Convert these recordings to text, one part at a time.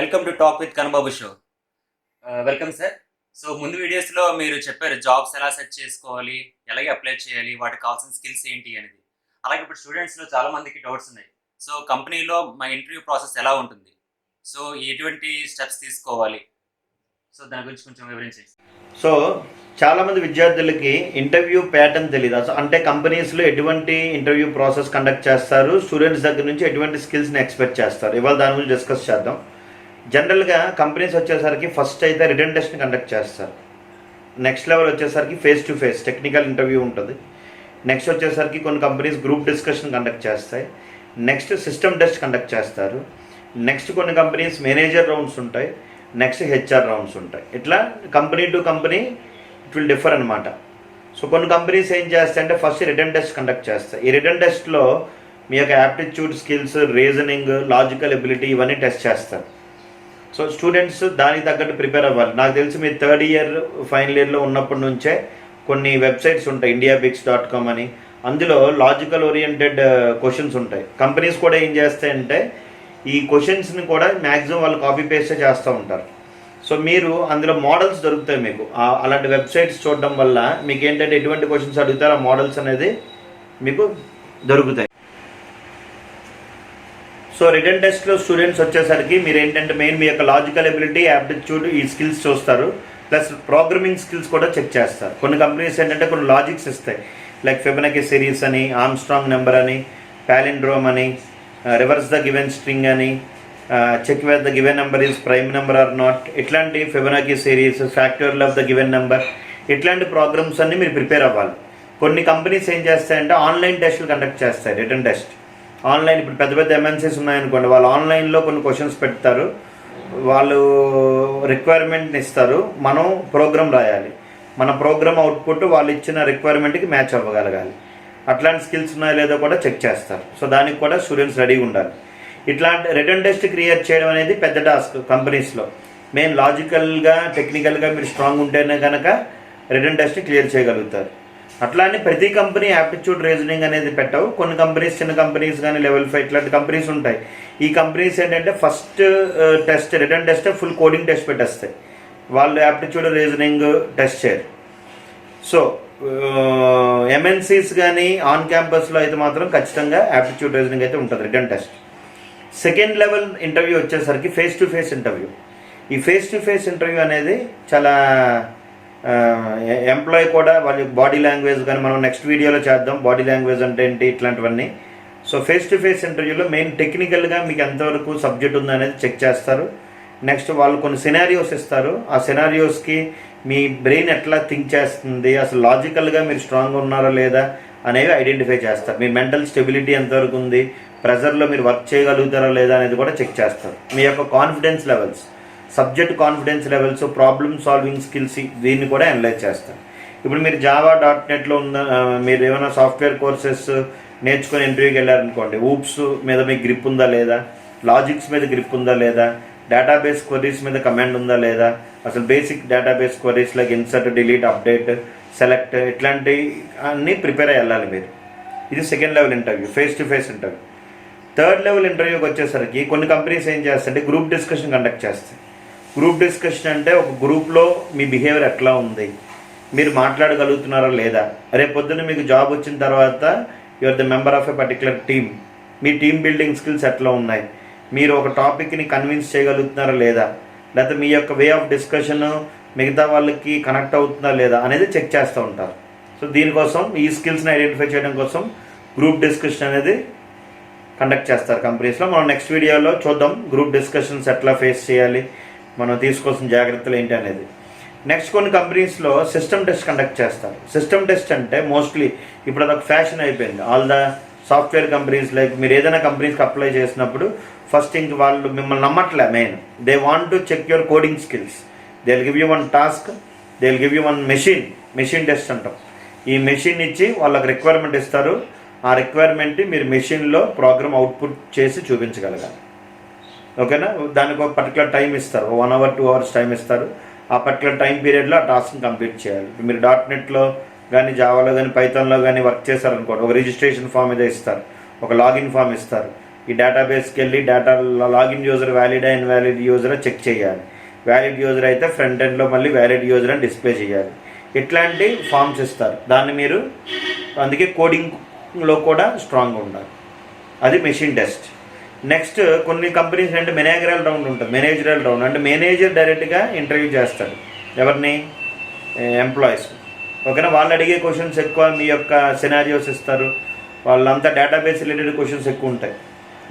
Welcome to talk with Kanababu show. Welcome sir. So ముందు వీడియోస్లో మీరు చెప్పారు జాబ్స్ ఎలా సెర్చ్ చేసుకోవాలి, ఎలాగే అప్లై చేయాలి, వాటికి కావాల్సిన స్కిల్స్ ఏంటి అనేది. అలాగే ఇప్పుడు స్టూడెంట్స్లో చాలా మందికి డౌట్స్ ఉన్నాయి. సో కంపెనీలో మా ఇంటర్వ్యూ ప్రాసెస్ ఎలా ఉంటుంది, సో ఎటువంటి స్టెప్స్ తీసుకోవాలి, సో దాని గురించి కొంచెం వివరించండి. సో చాలామంది విద్యార్థులకి ఇంటర్వ్యూ ప్యాటర్న్ తెలియదు. అంటే కంపెనీస్లో ఎటువంటి ఇంటర్వ్యూ ప్రాసెస్ కండక్ట్ చేస్తారు, స్టూడెంట్స్ దగ్గర నుంచి ఎటువంటి స్కిల్స్ని ఎక్స్పెక్ట్ చేస్తారు, ఇవాళ దాని గురించి డిస్కస్ చేద్దాం. జనరల్గా కంపెనీస్ వచ్చేసరికి ఫస్ట్ అయితే రిటన్ టెస్ట్ని కండక్ట్ చేస్తారు. నెక్స్ట్ లెవెల్ వచ్చేసరికి face to face technical interview ఉంటుంది. నెక్స్ట్ వచ్చేసరికి కొన్ని కంపెనీస్ గ్రూప్ డిస్కషన్ కండక్ట్ చేస్తాయి. నెక్స్ట్ సిస్టమ్ టెస్ట్ కండక్ట్ చేస్తారు. నెక్స్ట్ కొన్ని కంపెనీస్ మేనేజర్ రౌండ్స్ ఉంటాయి. నెక్స్ట్ హెచ్ఆర్ రౌండ్స్ ఉంటాయి. ఇట్లా company to company it will differ అనమాట. సో కొన్ని కంపెనీస్ ఏం చేస్తాయంటే ఫస్ట్ రిటన్ టెస్ట్ కండక్ట్ చేస్తాయి. ఈ రిటన్ టెస్ట్లో మీ యొక్క aptitude skills, reasoning, logical ability ఇవన్నీ టెస్ట్ చేస్తారు. సో స్టూడెంట్స్ దానికి తగ్గట్టు ప్రిపేర్ అవ్వాలి. నాకు తెలిసి మీరు థర్డ్ ఇయర్ ఫైనల్ ఇయర్లో ఉన్నప్పటి నుంచే కొన్ని వెబ్సైట్స్ ఉంటాయి, indiabix.com అని. అందులో లాజికల్ ఓరియంటెడ్ క్వశ్చన్స్ ఉంటాయి. కంపెనీస్ కూడా ఏం చేస్తాయంటే ఈ క్వశ్చన్స్ని కూడా మ్యాక్సిమం వాళ్ళు కాపీ పేస్టే చేస్తూ ఉంటారు. సో మీరు అందులో మోడల్స్ దొరుకుతాయి మీకు. అలాంటి వెబ్సైట్స్ చూడడం వల్ల మీకు ఏంటంటే ఎటువంటి క్వశ్చన్స్ అడుగుతారో ఆ మోడల్స్ అనేది మీకు దొరుకుతాయి. సో రిటన్ టెస్ట్లో స్టూడెంట్స్ వచ్చేసరికి మీరు ఏంటంటే మెయిన్ మీ యొక్క లాజికల్ ఎబిలిటీ, యాప్టిట్యూడ్, ఈ స్కిల్స్ చూస్తారు. ప్లస్ ప్రోగ్రామింగ్ స్కిల్స్ కూడా చెక్ చేస్తారు. కొన్ని కంపెనీస్ ఏంటంటే కొన్ని లాజిక్స్ ఇస్తాయి, లైక్ ఫెబనకీ సిరీస్ అని, ఆర్మ్స్ట్రాంగ్ నెంబర్ అని, పాలిండ్రోమ్ అని, రివర్స్ ద గివెన్ స్ట్రింగ్ అని, check whether the given number is prime number or not, ఇట్లాంటి Fibonacci series, factorial of the given number, ఇట్లాంటి ప్రోగ్రామ్స్ అన్ని మీరు ప్రిపేర్ అవ్వాలి. కొన్ని కంపెనీస్ ఏం చేస్తాయంటే ఆన్లైన్ టెస్టులు కండక్ట్ చేస్తాయి. రిటన్ టెస్ట్ ఆన్లైన్, ఇప్పుడు పెద్ద పెద్ద ఎంఎన్సీస్ ఉన్నాయనుకోండి, వాళ్ళు ఆన్లైన్లో కొన్ని క్వశ్చన్స్ పెడతారు, వాళ్ళు రిక్వైర్మెంట్ని ఇస్తారు, మనం ప్రోగ్రామ్ రాయాలి. మన ప్రోగ్రామ్ అవుట్పుట్ వాళ్ళు ఇచ్చిన రిక్వైర్మెంట్కి మ్యాచ్ అవ్వగలగాలి. అట్లాంటి స్కిల్స్ ఉన్నాయో లేదో కూడా చెక్ చేస్తారు. సో దానికి కూడా స్టూడెంట్స్ రెడీగా ఉండాలి. ఇట్లాంటి రిటన్ టెస్ట్ క్రియేట్ చేయడం అనేది పెద్ద టాస్క్ కంపెనీస్లో. మెయిన్ లాజికల్గా, టెక్నికల్గా మీరు స్ట్రాంగ్ ఉంటేనే కనుక రిటన్ టెస్ట్ క్లియర్ చేయగలుగుతారు. అట్లా అని ప్రతి కంపెనీ యాప్టిట్యూడ్ రీజనింగ్ అనేది పెట్టవు. కొన్ని కంపెనీస్, చిన్న కంపెనీస్ కానీ లెవెల్ 5 ఇట్లాంటి కంపెనీస్ ఉంటాయి. ఈ కంపెనీస్ ఏంటంటే first test, written test full coding test పెట్టేస్తాయి. వాళ్ళు యాప్టిట్యూడ్ రీజనింగ్ టెస్ట్ చేయరు. సో ఎంఎన్సీస్ కానీ ఆన్ క్యాంపస్లో అయితే మాత్రం ఖచ్చితంగా యాప్టిట్యూడ్ రీజనింగ్ అయితే ఉంటుంది, written test. Second level interview వచ్చేసరికి ఫేస్ టు ఫేస్ ఇంటర్వ్యూ. ఈ ఫేస్ టు ఫేస్ ఇంటర్వ్యూ అనేది చాలా ఎంప్లాయీ కూడా వాళ్ళ బాడీ లాంగ్వేజ్ కానీ మనం నెక్స్ట్ వీడియోలో చేద్దాం, బాడీ లాంగ్వేజ్ అంటే ఏంటి ఇట్లాంటివన్నీ. సో ఫేస్ టు ఫేస్ ఇంటర్వ్యూలో మెయిన్ టెక్నికల్గా మీకు ఎంతవరకు సబ్జెక్ట్ ఉందనేది చెక్ చేస్తారు. నెక్స్ట్ వాళ్ళు కొన్ని సినారియోస్ ఇస్తారు. ఆ సినారియోస్కి మీ బ్రెయిన్ ఎట్లా థింక్ చేస్తుంది, అసలు లాజికల్గా మీరు స్ట్రాంగ్గా ఉన్నారా లేదా అనేవి ఐడెంటిఫై చేస్తారు. మీ మెంటల్ స్టెబిలిటీ ఎంతవరకు ఉంది, ప్రెజర్లో మీరు వర్క్ చేయగలుగుతారా లేదా అనేది కూడా చెక్ చేస్తారు. మీ యొక్క confidence levels, subject confidence levels, problem solving skills, దీన్ని కూడా అనలైజ్ చేస్తారు. ఇప్పుడు మీరు JavaNetలో ఉన్న మీరు ఏమైనా సాఫ్ట్వేర్ కోర్సెస్ నేర్చుకొని ఇంటర్వ్యూకి వెళ్ళారనుకోండి, ఊప్స్ మీద మీకు గ్రిప్ ఉందా లేదా, లాజిక్స్ మీద గ్రిప్ ఉందా లేదా, డేటాబేస్ క్వరీస్ మీద కమాండ్ ఉందా లేదా, అసలు basic database queries like insert, delete, update, select ఇట్లాంటి అన్నీ ప్రిపేర్ అయ్యి వెళ్ళాలి మీరు. ఇది second level interview, face to face interview. Third level ఇంటర్వ్యూకి వచ్చేసరికి కొన్ని కంపెనీస్ ఏం చేస్తాయంటే గ్రూప్ డిస్కషన్ కండక్ట్ చేస్తాయి. గ్రూప్ డిస్కషన్ అంటే ఒక గ్రూప్లో మీ బిహేవియర్ ఎట్లా ఉంది, మీరు మాట్లాడగలుగుతున్నారా లేదా, రేపు పొద్దున్న మీకు జాబ్ వచ్చిన తర్వాత your the member of a particular team, me team building skills ఎట్లా ఉన్నాయి, మీరు ఒక టాపిక్ని కన్విన్స్ చేయగలుగుతున్నారా లేదా, లేకపోతే మీ యొక్క వే ఆఫ్ డిస్కషన్ మిగతా వాళ్ళకి కనెక్ట్ అవుతుందా లేదా అనేది చెక్ చేస్తూ ఉంటారు. సో దీనికోసం ఈ స్కిల్స్ని ఐడెంటిఫై చేయడం కోసం గ్రూప్ డిస్కషన్ అనేది కండక్ట్ చేస్తారు కంపెనీస్లో. మనం నెక్స్ట్ వీడియోలో చూద్దాం గ్రూప్ డిస్కషన్స్ ఎట్లా ఫేస్ చేయాలి, మనం తీసుకోవాల్సిన జాగ్రత్తలు ఏంటి అనేది. నెక్స్ట్ కొన్ని కంపెనీస్లో సిస్టమ్ టెస్ట్ కండక్ట్ చేస్తారు. సిస్టమ్ టెస్ట్ అంటే మోస్ట్లీ ఇప్పుడు అదొక ఫ్యాషన్ అయిపోయింది. All the software companies, like మీరు ఏదైనా కంపెనీస్కి అప్లై చేసినప్పుడు ఫస్ట్ ఇంక వాళ్ళు మిమ్మల్ని నమ్మట్లే. Main they want to check your coding skills. They will give you one task, they will give you one machine test అంటాం. ఈ మెషిన్ ఇచ్చి వాళ్ళకి రిక్వైర్మెంట్ ఇస్తారు. ఆ రిక్వైర్మెంట్ మీరు మెషిన్లో ప్రోగ్రామ్ అవుట్పుట్ చేసి చూపించగలగాలి. ఓకేనా? దానికి ఒక పర్టికులర్ టైం ఇస్తారు, 1 hour 2 hours టైం ఇస్తారు. ఆ పర్టికులర్ టైం పీరియడ్లో ఆ టాస్క్ని కంప్లీట్ చేయాలి. మీరు .NETలో కానీ, జావాలో కానీ, పైథాన్లో కానీ వర్క్ చేశారనుకోండి, ఒక రిజిస్ట్రేషన్ ఫామ్ ఏదో ఇస్తారు, ఒక లాగిన్ ఫామ్ ఇస్తారు. ఈ డేటాబేస్కి వెళ్ళి డేటా లాగిన్ యూజర్ వ్యాలిడా ఇన్వాలిడ్ యూజర్ చెక్ చేయాలి. వ్యాలిడ్ యూజర్ అయితే ఫ్రంట్ ఎండ్లో మళ్ళీ వ్యాలిడ్ యూజర్ అని డిస్ప్లే చేయాలి. ఇట్లాంటి ఫామ్స్ ఇస్తారు. దాన్ని మీరు అందుకే కోడింగ్లో కూడా స్ట్రాంగ్ ఉండాలి. అది మెషిన్ టెస్ట్. నెక్స్ట్ కొన్ని కంపెనీస్ అంటే మేనేజరల్ రౌండ్ ఉంటుంది. మేనేజరల్ రౌండ్ అంటే మేనేజర్ డైరెక్ట్గా ఇంటర్వ్యూ చేస్తాడు ఎవరిని, ఎంప్లాయీస్. ఓకేనా, వాళ్ళు అడిగే క్వశ్చన్స్ ఎక్కువ, మీ యొక్క సినారియోస్ ఇస్తారు, వాళ్ళంతా డేటాబేస్ రిలేటెడ్ క్వశ్చన్స్ ఎక్కువ ఉంటాయి.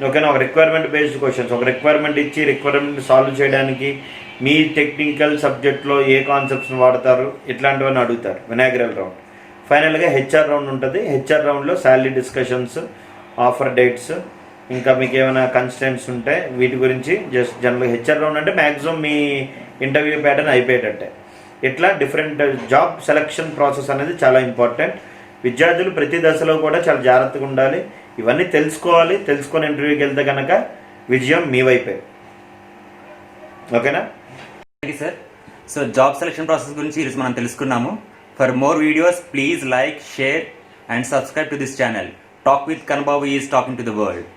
ఓకేనా, ఒక రిక్వైర్మెంట్ బేస్డ్ క్వశ్చన్స్, ఒక రిక్వైర్మెంట్ ఇచ్చి రిక్వైర్మెంట్ సాల్వ్ చేయడానికి మీ టెక్నికల్ సబ్జెక్ట్లో ఏ కాన్సెప్ట్స్ని వాడతారు ఇట్లాంటివన్నీ అడుగుతారు. Managerial round. ఫైనల్గా హెచ్ఆర్ రౌండ్ ఉంటుంది. హెచ్ఆర్ రౌండ్లో శాలరీ డిస్కషన్స్, ఆఫర్ డేట్స్, ఇంకా మీకు ఏమైనా కన్స్టెంట్స్ ఉంటే వీటి గురించి జస్ట్ జనరల్గా హెచ్ఆర్ రౌండ్ అంటే మ్యాక్సిమం మీ ఇంటర్వ్యూ ప్యాటర్న్ అయిపోయేటట్టే. ఇట్లా డిఫరెంట్ జాబ్ సెలక్షన్ ప్రాసెస్ అనేది చాలా ఇంపార్టెంట్. విద్యార్థులు ప్రతి దశలో కూడా చాలా జాగ్రత్తగా ఉండాలి. ఇవన్నీ తెలుసుకోవాలి. తెలుసుకొని ఇంటర్వ్యూకి వెళ్తే కనుక విజయం మీ వైపే. ఓకేనా? Thank you sir. So job selection process గురించి ఈరోజు మనం తెలుసుకున్నాము. For more videos please like, share and subscribe to this channel. Talk with Kannababu is talking to the world.